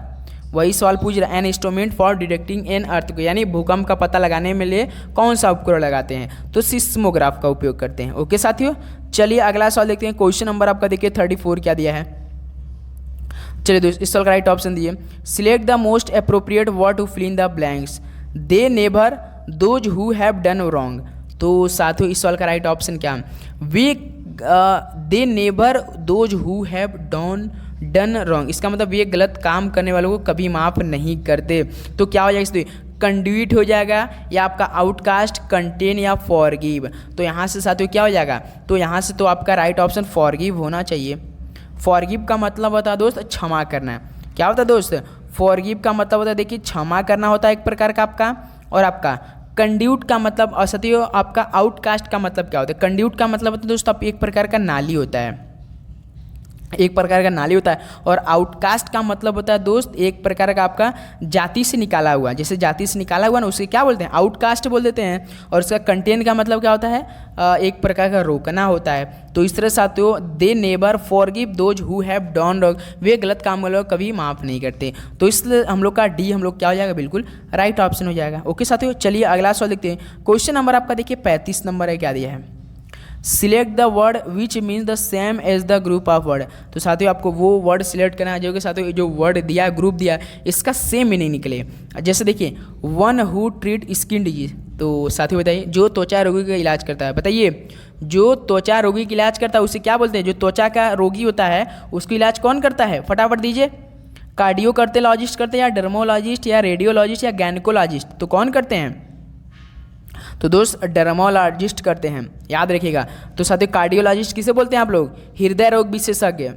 Speaker 1: वही सवाल पूछ रहा है, an instrument for detecting an earthquake, यानी भूकंप का पता लगाने में लिए कौन सा उपकरण लगाते हैं? तो सिस्मोग्राफ का उपयोग करते हैं। ओके साथियों, चलिए अगला सवाल देखते हैं। क्वेश्चन नंबर आपका देखिए 34 क्या दिया है। चलिए दोस्त इस सवाल का राइट ऑप्शन दिए, select the most appropriate word to fill in the blanks, they neighbour, those who have done wrong. तो साथियों इस सवाल का राइट ऑप्शन क्या? वे they neighbour those who have done wrong. इसका मतलब ये गलत काम करने वालों को कभी माफ़ नहीं करते। तो क्या हो जाएगा इसमें? कंड्यूट हो जाएगा, या आपका आउटकास्ट, कंटेन या फॉरगिव। तो यहाँ से साथियों क्या हो जाएगा? तो यहाँ से तो आपका राइट ऑप्शन फॉरगिव होना चाहिए। फॉरगिव का मतलब होता है दोस्त क्षमा करना। क्या होता है दोस्त? फॉरगिव का मतलब होता है देखिए क्षमा करना होता है एक प्रकार का आपका। और आपका कंड्यूट का मतलब, और साथियों आपका आउटकास्ट का मतलब क्या होता है? कंड्यूट का मतलब होता है दोस्त आप एक प्रकार का नाली होता है, एक प्रकार का नाली होता है। और आउटकास्ट का मतलब होता है दोस्त एक प्रकार का आपका जाति से निकाला हुआ, जैसे जाति से निकाला हुआ ना उसे क्या बोलते हैं? आउटकास्ट बोल देते हैं। और उसका कंटेन का मतलब क्या होता है? एक प्रकार का रोकना होता है। तो इस तरह साथियों they neighbour forgive those who have done wrong, वे गलत काम वालों को कभी माफ़ नहीं करते। तो इसलिए हम लोग का डी हम लोग क्या हो जाएगा? बिल्कुल राइट ऑप्शन हो जाएगा। ओके साथियों, चलिए अगला सवाल देखते हैं। क्वेश्चन नंबर आपका देखिए 35 नंबर है, क्या दिया है, select the word which means the same as the group of word. तो साथियों आपको वो वर्ड सिलेक्ट करना है जो कि साथियों जो वर्ड दिया ग्रुप दिया इसका सेम मीनिंग निकले। जैसे देखिए one who treat skin disease. तो साथियों बताइए जो त्वचा रोगी का इलाज करता है, बताइए जो त्वचा रोगी का इलाज करता है उसे क्या बोलते हैं? जो त्वचा का रोगी होता है उसका इलाज कौन करता है? फटाफट दीजिए। कार्डियोकर्डियोलॉजिस्ट करते हैं, या डर्मोलॉजिस्ट, या रेडियोलॉजिस्ट, या गैनकोलॉजिस्ट? तो कौन करते हैं? तो दोस्त डर्मोलॉजिस्ट करते हैं, याद रखिएगा। तो साथियों कार्डियोलॉजिस्ट किसे बोलते हैं आप लोग? हृदय रोग विशेषज्ञ,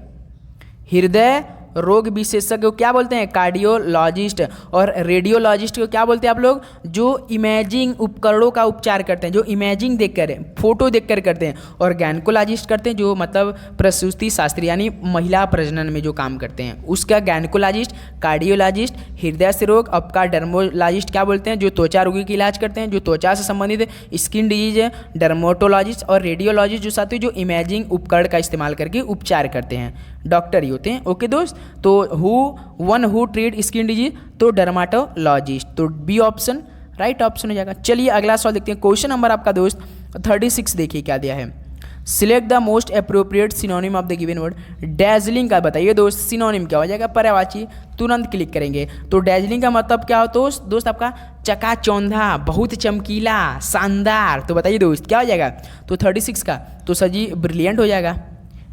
Speaker 1: हृदय रोग विशेषज्ञ को क्या बोलते हैं? कार्डियोलॉजिस्ट। और रेडियोलॉजिस्ट को क्या बोलते हैं आप लोग? जो इमेजिंग उपकरणों का उपचार करते हैं, जो इमेजिंग देखकर, फोटो देखकर करते हैं। और गैनकोलॉजिस्ट करते हैं जो मतलब प्रसूति शास्त्री यानी महिला प्रजनन में जो काम करते हैं, उसका गैनकोलॉजिस्ट। कार्डियोलॉजिस्ट हृदय से रोग, आपका डर्मोलॉजिस्ट क्या बोलते हैं? जो त्वचा रोगी की इलाज करते हैं, जो त्वचा से संबंधित स्किन डिजीज है, डर्मोटोलॉजिस्ट। और रेडियोलॉजिस्ट जो साथी जो इमेजिंग उपकरण का इस्तेमाल करके उपचार करते हैं, डॉक्टर ही होते हैं। ओके दोस्त, तो हु ट्रीट स्किन डिजीज, तो डर्माटोलॉजिस्ट। तो बी ऑप्शन राइट ऑप्शन हो जाएगा। चलिए अगला सवाल देखते हैं। क्वेश्चन नंबर आपका दोस्त 36 देखिए क्या दिया है। Select the most appropriate synonym of the given word. Dazzling का बताइए दोस्त, सिनोनिम क्या हो जाएगा? पर्यायवाची। तुरंत क्लिक करेंगे। तो डैजलिंग का मतलब क्या हो दोस्त आपका? चकाचौंधा, बहुत चमकीला, शानदार। तो बताइए दोस्त क्या हो जाएगा? तो 36 का तो सर जी ब्रिलियंट हो जाएगा।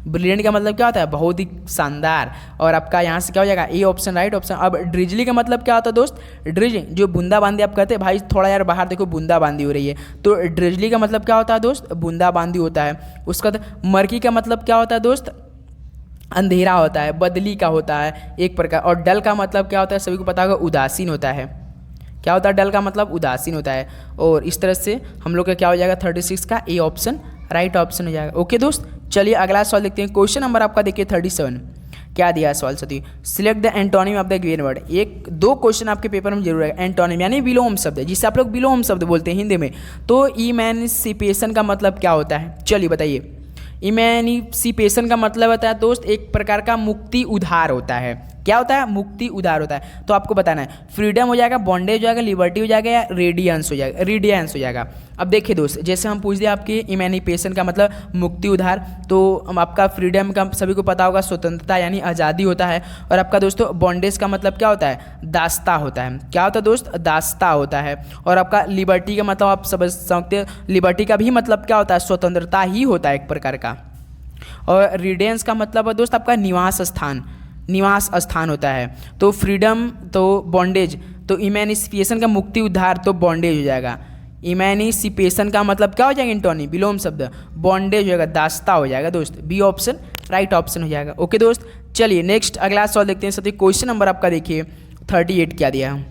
Speaker 1: ब्रिलियंट का मतलब क्या होता है? बहुत ही शानदार। और आपका यहाँ से क्या हो जाएगा? A option right option. अब ड्रिजली का मतलब क्या होता है दोस्त? ड्रिजलिंग जो बूंदाबांदी आप कहते हैं, भाई थोड़ा यार बाहर देखो बूंदाबांदी हो रही है, तो ड्रिजली का मतलब क्या होता है दोस्त? बूंदाबांदी होता है। उसका मर्की का मतलब क्या होता है दोस्त? अंधेरा होता है, बदली का होता है एक प्रकार। और डल का मतलब क्या होता है? सभी को पता होगा, उदासीन होता है। क्या होता है डल का मतलब? उदासीन होता है। और इस तरह से हम लोग का क्या हो जाएगा? 36 का ए ऑप्शन राइट ऑप्शन हो जाएगा। ओके दोस्त, चलिए अगला सवाल देखते हैं। क्वेश्चन नंबर आपका देखिए 37 क्या दिया है सवाल साथी? Select the antonym of the given word. एक दो क्वेश्चन आपके पेपर में जरूर है। एंटोनिम यानी विलोम शब्द, जिसे आप लोग विलोम शब्द बोलते हैं हिंदी में। तो इमेंसिपेशन का मतलब क्या होता है? चलिए बताइए। इमेंसिपेशन का मतलब होता है दोस्त एक प्रकार का मुक्ति उद्धार होता है। क्या होता है? मुक्ति उद्धार होता है। तो आपको बताना है फ्रीडम हो जाएगा, बॉन्डेज हो जाएगा, लिबर्टी हो जाएगा, या रेडियंस हो जाएगा, रेडियंस हो जाएगा। अब देखिए दोस्त, जैसे हम पूछ दिए आपके इमेनिपेशन का मतलब मुक्ति उद्धार, तो आपका फ्रीडम का सभी को पता होगा स्वतंत्रता यानी आज़ादी होता है। और आपका दोस्तों बॉन्डेज का मतलब क्या होता है? दास्ता होता है। क्या होता है दोस्त? दास्ता होता है। और आपका लिबर्टी का मतलब आप समझ सकते हैं, लिबर्टी का भी मतलब क्या होता है? स्वतंत्रता ही होता है एक प्रकार का। और रेडियंस का मतलब है दोस्त आपका निवास स्थान, निवास स्थान होता है। तो फ्रीडम तो बॉन्डेज, तो इमेनिसिपेशन का मुक्ति उद्धार तो बॉन्डेज हो जाएगा। इमेनिसिपेशन का मतलब क्या हो जाएगा? एंटोनी विलोम शब्द, बॉन्डेज हो जाएगा, दास्ता हो जाएगा दोस्त। बी ऑप्शन राइट ऑप्शन हो जाएगा। ओके दोस्त, चलिए नेक्स्ट अगला सवाल देखते हैं। साथ ही क्वेश्चन नंबर आपका देखिए 38 क्या दिया है?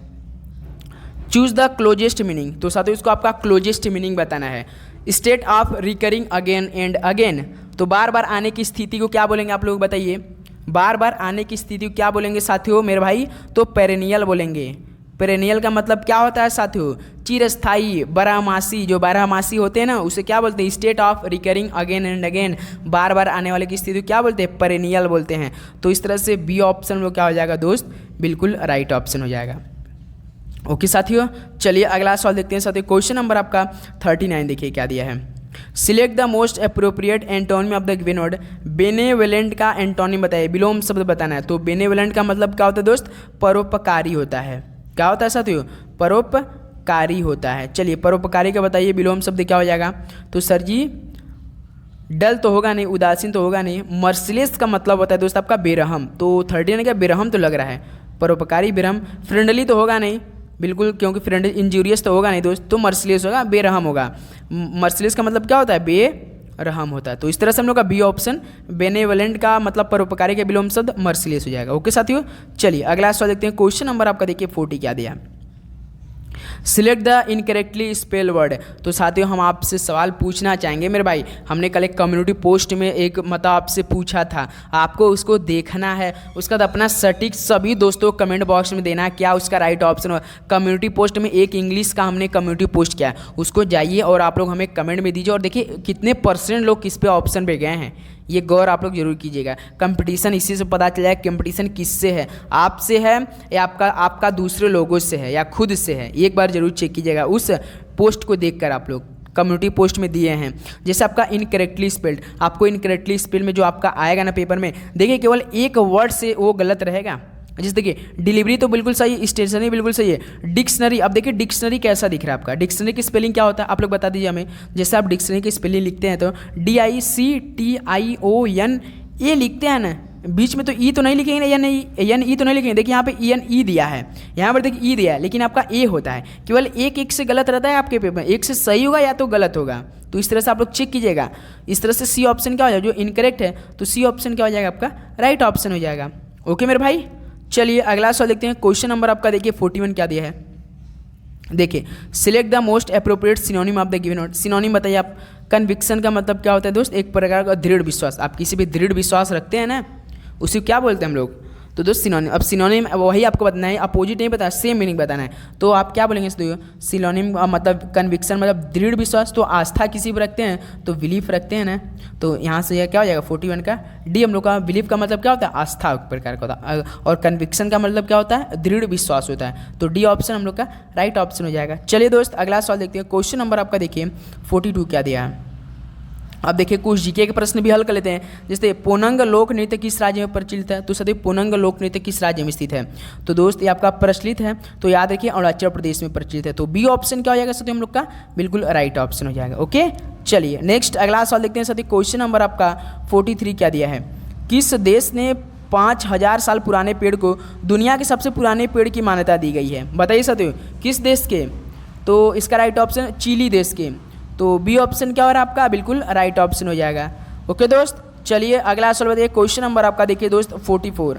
Speaker 1: Choose the closest meaning. तो साथियों इसको आपका क्लोजेस्ट मीनिंग बताना है। State of recurring again and again, तो बार बार आने की स्थिति को क्या बोलेंगे आप लोग बताइए? बार बार आने की स्थिति को क्या बोलेंगे साथियों मेरे भाई? तो पेरेनियल बोलेंगे। पेरेनियल का मतलब क्या होता है साथियों? चिरस्थायी, बारहमासी। जो बारहमासी होते हैं ना उसे क्या बोलते हैं? State of recurring again and again, बार बार आने वाले की स्थिति क्या बोलते हैं? पेरेनियल बोलते हैं। तो इस तरह से बी ऑप्शन में क्या हो जाएगा दोस्त? बिल्कुल राइट ऑप्शन हो जाएगा। ओके साथियों, चलिए अगला सवाल देखते हैं। साथियों क्वेश्चन नंबर आपका 39 देखिए क्या दिया है। Select the most appropriate antonym of the given word. Benevolent का एंटोनिम बताइए, विलोम शब्द बताना है। तो बेनेवलेंट का मतलब क्या होता है दोस्त? परोपकारी होता है। क्या होता है साथियों? परोपकारी होता है। चलिए परोपकारी का बताइए विलोम शब्द क्या हो जाएगा? तो सर जी डल तो होगा नहीं, उदासीन तो होगा नहीं। मर्सिलेस का मतलब होता है दोस्त आपका बेरहम। तो 39 क्या बेरहम तो लग रहा है, परोपकारी बेरहम। फ्रेंडली तो होगा नहीं बिल्कुल, क्योंकि फ्रेंड इंजूरियस तो होगा नहीं दोस्त, तो मर्सिलेस होगा, बेरहम होगा। मर्सिलेस का मतलब क्या होता है? बेरहम होता है। तो इस तरह से हम लोग का बी ऑप्शन बेनेवलेंट का मतलब परोपकारी के विलोम शब्द मर्सिलेस हो जाएगा। ओके साथियों, चलिए अगला सवाल देखते हैं। क्वेश्चन नंबर आपका देखिए 40 क्या दिया? Select the incorrectly spell word. तो साथियों हम आपसे सवाल पूछना चाहेंगे मेरे भाई। हमने कल एक कम्युनिटी पोस्ट में एक मतलब आपसे पूछा था, आपको उसको देखना है, उसका अपना सटीक सभी दोस्तों को कमेंट बॉक्स में देना है क्या उसका राइट ऑप्शन हो। कम्युनिटी पोस्ट में एक इंग्लिश का हमने कम्युनिटी पोस्ट किया है, उसको जाइए और आप लोग हमें कमेंट में दीजिए और देखिए कितने % लोग किस पे ऑप्शन पे गए हैं, ये गौर आप लोग जरूर कीजिएगा। कंपटीशन इसी से पता चला है कंपटीशन किससे है, आपसे है या आपका दूसरे लोगों से है या खुद से है, एक बार जरूर चेक कीजिएगा उस पोस्ट को देखकर। आप लोग कम्युनिटी पोस्ट में दिए हैं, जैसे आपका इनकरेक्टली स्पेल्ड, आपको इनकरेक्टली स्पेल में जो आपका आएगा ना पेपर में, देखिए केवल एक वर्ड से वो गलत रहेगा। जैसे देखिए डिलीवरी तो बिल्कुल सही, स्टेशनरी बिल्कुल सही है। डिक्शनरी, अब देखिए डिक्शनरी कैसा दिख रहा है आपका? डिक्शनरी की स्पेलिंग क्या होता है आप लोग बता दीजिए हमें। जैसे आप डिक्शनरी की स्पेलिंग लिखते हैं तो DICTION ये लिखते हैं ना, बीच में तो ई तो नहीं लिखेंगे ना, एन ई तो नहीं लिखेंगे। देखिए यहाँ पे ई दिया है, यहाँ पर देखिए ई दिया है, लेकिन आपका ए होता है। केवल एक से गलत रहता है आपके पेपर में, एक से सही होगा या तो गलत होगा। तो इस तरह से आप लोग चेक कीजिएगा। इस तरह से सी ऑप्शन क्या हो जाएगा? जो इनकरेक्ट है तो सी ऑप्शन क्या हो जाएगा आपका? राइट ऑप्शन हो जाएगा। ओके मेरे भाई, चलिए अगला सवाल देखते हैं। क्वेश्चन नंबर आपका देखिए 41 क्या दिया है। देखिए, select the most appropriate synonym of the given word. Synonym बताइए आप। कन्विक्शन का मतलब क्या होता है दोस्त? एक प्रकार का दृढ़ विश्वास। आप किसी भी दृढ़ विश्वास रखते हैं ना, उसी को क्या बोलते हैं हम लोग? तो दोस्त सिनोनिम। अब सिनोनिम वही आपको बताना है, अपोजिट नहीं बताना, सेम मीनिंग बताना है। तो आप क्या बोलेंगे सिनोनिम मतलब कन्विक्शन मतलब दृढ़ विश्वास। तो आस्था किसी पर रखते हैं तो बिलीफ रखते हैं ना, तो यहाँ से यह क्या हो जाएगा 41 का डी हम लोग का। बिलीफ का मतलब क्या होता है? आस्था एक प्रकार का होता है, और कन्विक्शन का मतलब क्या होता है? दृढ़ विश्वास होता है। तो डी ऑप्शन हम लोग का राइट ऑप्शन हो जाएगा। चलिए दोस्त अगला सवाल देखते हैं। क्वेश्चन नंबर आपका देखिए 42 क्या दिया है। अब देखिए कुछ जीके के प्रश्न भी हल कर लेते हैं। जैसे पोनंग लोक नृत्य किस राज्य में प्रचलित है? तो सदी पोनंग लोक नृत्य किस राज्य में स्थित है? तो दोस्त ये आपका प्रचलित है, तो याद रखिए अरुणाचल प्रदेश में प्रचलित है। तो बी ऑप्शन क्या हो जाएगा सदी हम लोग का? बिल्कुल राइट ऑप्शन हो जाएगा। ओके, चलिए नेक्स्ट अगला सवाल देखते हैं सदी। क्वेश्चन नंबर आपका 43 क्या दिया है। किस देश ने 5000 साल पुराने पेड़ को दुनिया के सबसे पुराने पेड़ की मान्यता दी गई है? बताइए सदी किस देश के? तो इसका राइट ऑप्शन चिली देश के। तो बी ऑप्शन क्या हो रहा है आपका? बिल्कुल राइट ऑप्शन हो जाएगा। ओके दोस्त, चलिए अगला सवाल बताइए। क्वेश्चन नंबर आपका देखिए दोस्त 44।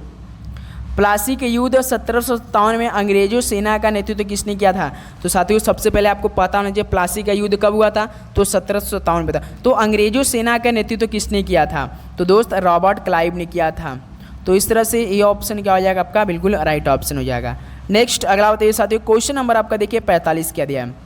Speaker 1: प्लासी के युद्ध 1757 में अंग्रेजों सेना का नेतृत्व किसने किया था? तो साथियों सबसे पहले आपको पता होना चाहिए प्लासी का युद्ध कब हुआ था? तो 1757 में था। तो अंग्रेजों सेना का नेतृत्व किसने किया था? तो दोस्त रॉबर्ट क्लाइव ने किया था। तो इस तरह से ये ऑप्शन क्या हो जाएगा आपका? बिल्कुल राइट ऑप्शन हो जाएगा। नेक्स्ट अगला बताइए साथियों। क्वेश्चन नंबर आपका देखिए 45 क्या दिया है।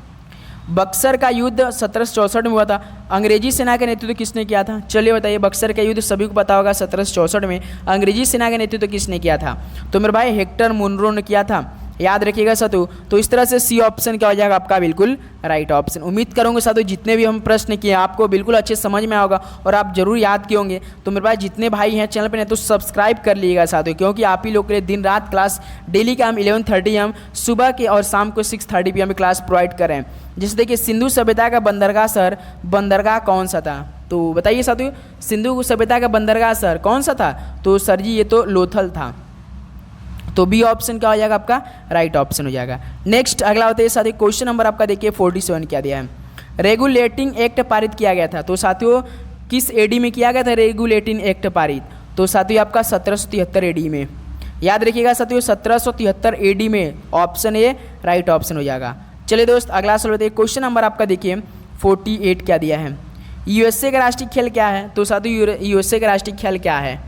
Speaker 1: बक्सर का युद्ध 1764 में हुआ था, अंग्रेजी सेना का नेतृत्व किसने किया था? चलिए बताइए, बक्सर का युद्ध सभी को पता होगा 1764 में अंग्रेजी सेना का नेतृत्व किसने किया था? तो मेरे भाई हेक्टर मुनरो ने किया था, याद रखिएगा साथियों। तो इस तरह से सी ऑप्शन क्या हो जाएगा आपका? बिल्कुल राइट ऑप्शन। उम्मीद करूँगा साथियों जितने भी हम प्रश्न किए आपको बिल्कुल अच्छे समझ में होगा और आप जरूर याद किए होंगे। तो मेरे भाई जितने भाई हैं चैनल पर नहीं तो सब्सक्राइब कर लीजिएगा साथियों, क्योंकि आप ही लोग के लिए दिन रात क्लास डेली का हम 11:30 AM सुबह के और शाम को 6:30 PM में क्लास प्रोवाइड करें। जैसे देखिए सिंधु सभ्यता का बंदरगाह शहर बंदरगाह कौन सा था? तो बताइए साथियों सिंधु सभ्यता का बंदरगाह शहर कौन सा था? तो सर जी ये तो लोथल था। तो बी ऑप्शन क्या हो जाएगा आपका? राइट ऑप्शन हो जाएगा। नेक्स्ट अगला होता है साथियों। क्वेश्चन नंबर आपका देखिए 47 क्या दिया है। रेगुलेटिंग एक्ट पारित किया गया था, तो साथियों किस एडी में किया गया था रेगुलेटिंग एक्ट पारित? तो साथियों आपका 1773 एडी में। याद रखिएगा साथियों 1773 एडी में, ऑप्शन ए राइट ऑप्शन हो जाएगा। चलिए दोस्त अगला सवाल बताइए। क्वेश्चन नंबर आपका देखिए 48 क्या दिया है। यूएसए का राष्ट्रीय खेल क्या है? तो साथियों यूएसए का राष्ट्रीय खेल क्या है?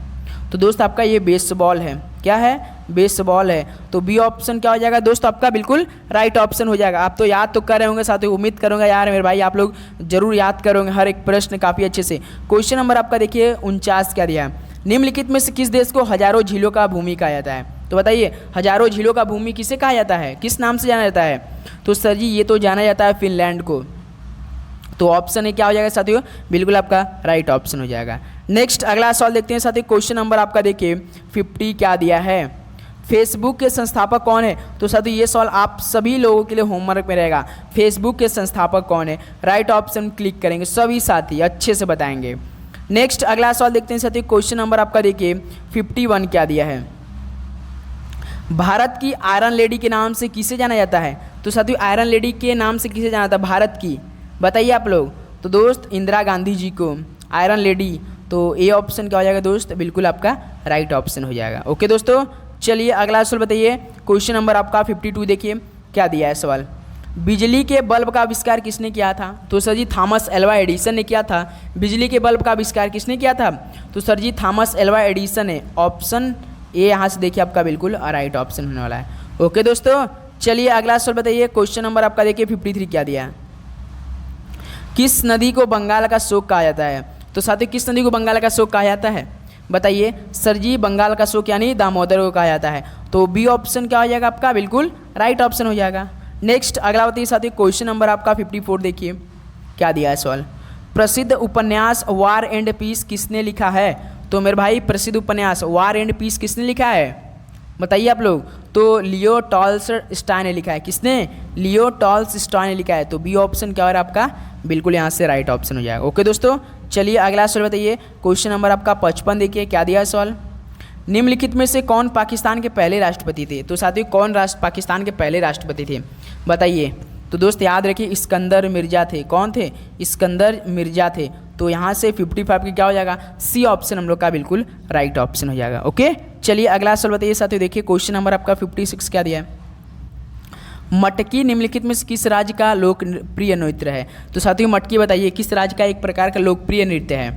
Speaker 1: तो दोस्त आपका ये बेसबॉल है। क्या है? बेसबॉल है। तो बी ऑप्शन क्या हो जाएगा दोस्त आपका? बिल्कुल राइट ऑप्शन हो जाएगा। आप तो याद तो कर रहे होंगे साथियों, उम्मीद करूँगा यार मेरे भाई आप लोग जरूर याद करोगे हर एक प्रश्न काफ़ी अच्छे से। क्वेश्चन नंबर आपका देखिए 49 क्या दिया है। निम्नलिखित में से किस देश को हजारों झीलों का भूमि कहा जाता है? तो बताइए हजारों झीलों का भूमि किसे कहा जाता है? किस नाम से जाना जाता है? तो सर जी ये तो जाना जाता है फिनलैंड को। तो ऑप्शन ए क्या हो जाएगा साथियों? बिल्कुल आपका राइट ऑप्शन हो जाएगा। नेक्स्ट अगला सवाल देखते हैं साथियों। क्वेश्चन नंबर आपका देखिए 50 क्या दिया है। फेसबुक के संस्थापक कौन है? तो साथियों ये सवाल आप सभी लोगों के लिए होमवर्क में रहेगा। फेसबुक के संस्थापक कौन है? राइट ऑप्शन क्लिक करेंगे सभी साथी, अच्छे से बताएंगे। नेक्स्ट अगला सवाल देखते हैं साथियों। क्वेश्चन नंबर आपका देखिए 51 क्या दिया है। भारत की आयरन लेडी के नाम से किसे जाना जाता है? तो साथियों आयरन लेडी के नाम से किसे जाना जाता है भारत की? बताइए आप लोग। तो दोस्त इंदिरा गांधी जी को आयरन लेडी। तो ए ऑप्शन क्या हो जाएगा दोस्त? बिल्कुल आपका राइट ऑप्शन हो जाएगा। ओके दोस्तों, चलिए अगला सवाल बताइए। क्वेश्चन नंबर आपका 52 देखिए क्या दिया है सवाल। बिजली के बल्ब का आविष्कार किसने किया था? तो सर जी थॉमस एल्वा एडिसन ने किया था। बिजली के बल्ब का आविष्कार किसने किया था? तो सर जी थॉमस एल्वा एडिसन ने। ऑप्शन ए यहाँ से देखिए आपका बिल्कुल राइट ऑप्शन होने वाला है। ओके दोस्तों, चलिए अगला सवाल बताइए। क्वेश्चन नंबर आपका देखिए 53 क्या दिया है। किस नदी को बंगाल का शोक कहा जाता है? तो साथियों किस नदी को बंगाल का शोक कहा जाता है? बताइए सर जी बंगाल का शोक यानी दामोदर को कहा जाता है। तो बी ऑप्शन क्या हो जाएगा आपका? बिल्कुल राइट ऑप्शन हो जाएगा। नेक्स्ट अगला बताइए साथियों। क्वेश्चन नंबर आपका 54 देखिए क्या दिया है सवाल। प्रसिद्ध उपन्यास वार एंड पीस किसने लिखा है? तो मेरे भाई प्रसिद्ध उपन्यास वार एंड पीस किसने लिखा है? बताइए आप लोग। तो लियो टॉल्स्टॉय ने लिखा है। किसने? लियो टॉल्स्टॉय ने लिखा है। तो बी ऑप्शन क्या हो रहा है आपका? बिल्कुल यहाँ से राइट ऑप्शन हो जाएगा। ओके दोस्तों, चलिए अगला सवाल बताइए। क्वेश्चन नंबर आपका 55 देखिए क्या दिया है सवाल। निम्नलिखित में से कौन पाकिस्तान के पहले राष्ट्रपति थे? तो साथियों कौन पाकिस्तान के पहले राष्ट्रपति थे? बताइए। तो दोस्त याद रखिए इस्कंदर मिर्जा थे। कौन थे? इस्कंदर मिर्जा थे। तो यहाँ से 55 की क्या हो जाएगा? सी ऑप्शन हम लोग का बिल्कुल राइट ऑप्शन हो जाएगा। ओके, चलिए अगला सवाल बताइए साथियों। देखिए क्वेश्चन नंबर आपका 56 क्या दिया है। मटकी निम्नलिखित में से किस राज्य का लोकप्रिय नृत्य है। तो साथियों मटकी बताइए किस राज्य का एक प्रकार का लोकप्रिय नृत्य है।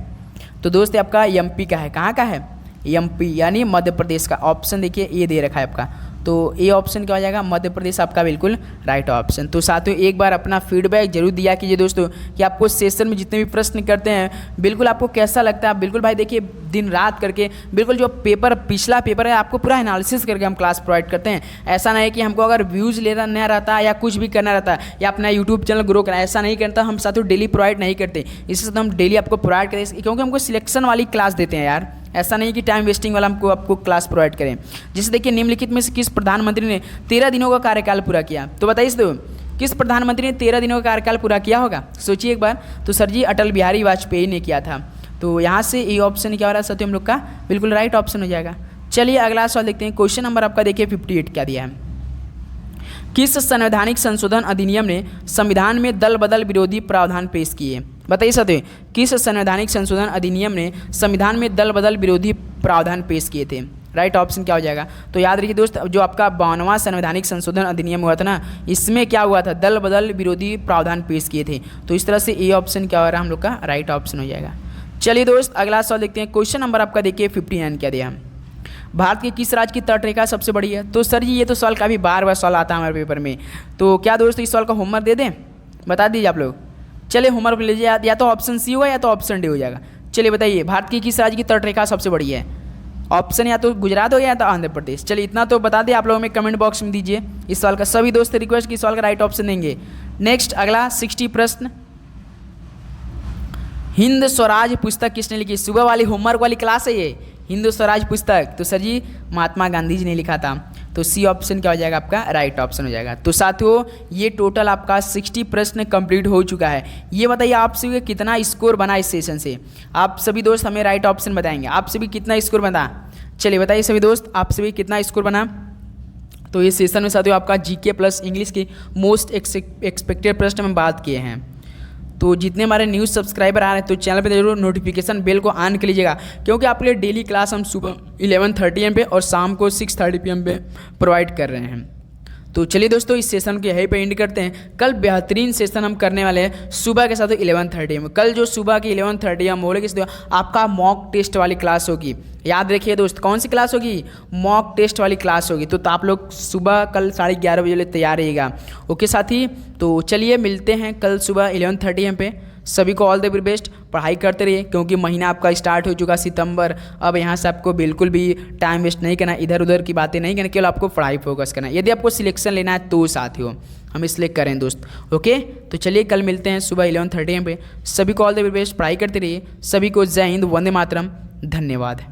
Speaker 1: तो दोस्त ये आपका एमपी का है। कहाँ का है? एमपी यानी मध्य प्रदेश का। ऑप्शन देखिए ये दे रखा है आपका, तो ए ऑप्शन क्या हो जाएगा? मध्य प्रदेश आपका बिल्कुल राइट ऑप्शन। तो साथियों एक बार अपना फीडबैक जरूर दिया कीजिए दोस्तों कि आपको सेशन में जितने भी प्रश्न करते हैं बिल्कुल आपको कैसा लगता है। आप बिल्कुल भाई देखिए दिन रात करके बिल्कुल जो पेपर पिछला पेपर है आपको पूरा एनालिसिस करके हम क्लास प्रोवाइड करते हैं। ऐसा नहीं कि हमको अगर व्यूज़ लेना नहीं रहता या कुछ भी करना रहता या अपना यूट्यूब चैनल ग्रो करना, ऐसा नहीं करता। हम साथियों डेली प्रोवाइड नहीं करते, इससे तो हम डेली आपको प्रोवाइड करें क्योंकि हमको सिलेक्शन वाली क्लास देते हैं यार। ऐसा नहीं कि टाइम वेस्टिंग वाला हमको आपको क्लास प्रोवाइड करें। जैसे देखिए निम्नलिखित में से किस प्रधानमंत्री ने 13 दिनों का कार्यकाल पूरा किया। तो बताइए तो किस प्रधानमंत्री ने 13 दिनों का कार्यकाल पूरा किया होगा? सोचिए एक बार। तो सर जी अटल बिहारी वाजपेयी ने किया था। तो यहाँ से ये ऑप्शन क्या हो रहा है साथियों हम लोग का बिल्कुल राइट ऑप्शन हो जाएगा। चलिए अगला सवाल देखते हैं। क्वेश्चन नंबर आपका देखिए 58 क्या दिया है। किस संवैधानिक संशोधन अधिनियम ने संविधान में दल बदल विरोधी प्रावधान पेश किए? बताइए साथियों किस संवैधानिक संशोधन अधिनियम ने संविधान में दल बदल विरोधी प्रावधान पेश किए थे? राइट ऑप्शन क्या हो जाएगा? तो याद रखिए दोस्त जो आपका 52वां संवैधानिक संशोधन अधिनियम हुआ था ना, इसमें क्या हुआ था? दल बदल विरोधी प्रावधान पेश किए थे। तो इस तरह से ए ऑप्शन क्या हो रहा है हम लोग का राइट ऑप्शन हो जाएगा। चलिए दोस्त अगला सवाल देखते हैं। क्वेश्चन नंबर आपका देखिए 59 क्या दिया। भारत के किस राज्य की तटरेखा सबसे बड़ी है? तो सर जी ये तो सवाल काफ़ी बार सवाल आता है हमारे पेपर में, तो क्या दोस्तों इस सवाल का होमवर्क दे दें? बता दीजिए आप लोग। चलिए होमवर्क लीजिए, या तो ऑप्शन सी होगा या तो ऑप्शन डी हो जाएगा। चलिए बताइए भारत की किस राज्य की तटरेखा सबसे बड़ी है? ऑप्शन या तो गुजरात हो या तो आंध्र प्रदेश। चलिए इतना तो बता दें आप लोगों में कमेंट बॉक्स में दीजिए। इस सवाल का सभी दोस्त रिक्वेस्ट की सवाल का राइट ऑप्शन देंगे। नेक्स्ट अगला 60 प्रश्न। हिंद स्वराज पुस्तक किसने लिखी? सुबह वाली होमवर्क वाली क्लास है ये हिंद स्वराज पुस्तक। तो सर जी महात्मा गांधी जी ने लिखा था। तो सी ऑप्शन क्या हो जाएगा आपका राइट ऑप्शन हो जाएगा। तो साथियों ये टोटल आपका 60 प्रश्न कंप्लीट हो चुका है। ये बताइए आप सभी कितना स्कोर बना इस सेशन से? आप सभी दोस्त हमें राइट ऑप्शन बताएंगे। आप सभी कितना स्कोर बना? चलिए बताइए सभी दोस्त आप सभी कितना स्कोर बना? तो इस सेशन में साथियों आपका जीके प्लस इंग्लिश के मोस्ट एक्सपेक्टेड प्रश्न में बात किए हैं। तो जितने हमारे न्यूज़ सब्सक्राइबर आ रहे हैं तो चैनल पे जरूर नोटिफिकेशन बेल को ऑन कर लीजिएगा, क्योंकि आपके लिए डेली क्लास हम सुबह 11:30 AM पे और शाम को 6:30 PM पे प्रोवाइड कर रहे हैं। तो चलिए दोस्तों इस सेशन के यहीं पे एंड करते हैं। कल बेहतरीन सेशन हम करने वाले हैं सुबह के साथ 11:30 AM। कल जो सुबह की 11:30 AM बोलेगी आपका मॉक टेस्ट वाली क्लास होगी। याद रखिए दोस्त कौन सी क्लास होगी? मॉक टेस्ट वाली क्लास होगी। तो आप लोग सुबह कल 11:30 बजे तैयार रहिएगा। ओके साथी, तो चलिए मिलते हैं कल सुबह 11:30 AM पे। सभी को ऑल द वेरी बेस्ट। पढ़ाई करते रहिए क्योंकि महीना आपका स्टार्ट हो चुका सितंबर। अब यहाँ से आपको बिल्कुल भी टाइम वेस्ट नहीं करना, इधर उधर की बातें नहीं करना, केवल आपको पढ़ाई फोकस करना है। यदि आपको सिलेक्शन लेना है तो साथियों हम इसलिए करें दोस्त। ओके तो चलिए कल मिलते हैं सुबह 11:30 AM पे। सभी को ऑल द वेरी बेस्ट। पढ़ाई करते रहिए। सभी को जय हिंद, वंदे मातरम, धन्यवाद।